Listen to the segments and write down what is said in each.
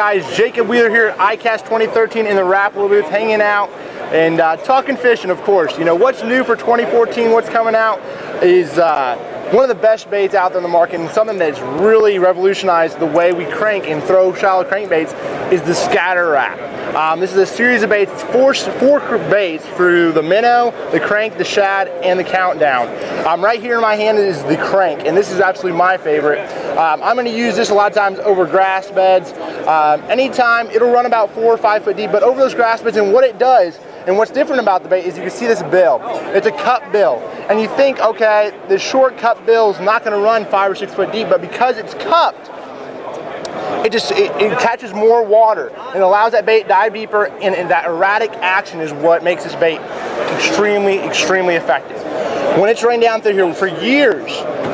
guys? Jacob Wheeler here at ICAST 2013 in the Rapala booth, hanging out and talking fishing, of course. You know, what's new for 2014, what's coming out is one of the best baits out there in the market, and something that's really revolutionized the way we crank and throw shallow crankbaits is the scatter wrap. This is a series of baits. It's four baits through the minnow, the crank, the shad, and the countdown. Right here in my hand is the crank, and this is absolutely my favorite. I'm going to use this a lot of times over grass beds. Anytime, it'll run about 4 or 5 foot deep, but over those grass beds, and what it does, and what's different about the bait is you can see this bill. It's a cup bill. And you think, okay, this short cup bill is not going to run 5 or 6 foot deep, but because it's cupped, it catches more water and allows that bait to dive deeper, and that erratic action is what makes this bait extremely, extremely effective. When it's running down through here,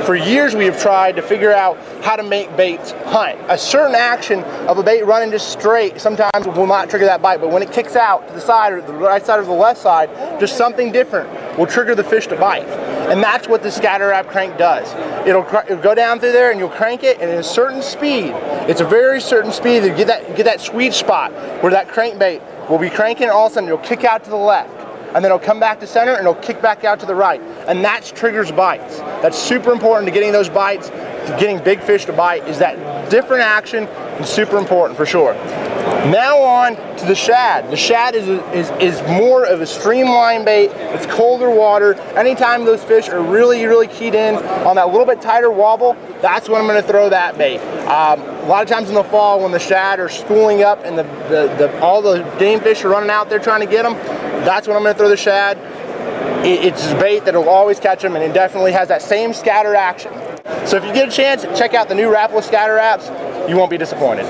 for years we have tried to figure out how to make baits hunt. A certain action of a bait running just straight sometimes will not trigger that bite, but when it kicks out to the side, or the right side or the left side, just something different will trigger the fish to bite. And that's what the scatter wrap crank does. It'll go down through there and you'll crank it, and at a certain speed, it's a very certain speed to get that sweet spot where that crankbait will be cranking, and all of a sudden it'll kick out to the left. And then it'll come back to center and it'll kick back out to the right. And that triggers bites. That's super important to getting those bites, to getting big fish to bite, is that different action, and super important for sure. Now on to the shad. The shad is more of a streamlined bait. It's colder water. Anytime those fish are really, really keyed in on that little bit tighter wobble, that's when I'm going to throw that bait. A lot of times in the fall when the shad are schooling up and all the game fish are running out there trying to get them, that's when I'm going to throw the shad. It's a bait that will always catch them, and it definitely has that same scatter action. So if you get a chance, check out the new Rapala scatter wraps. You won't be disappointed.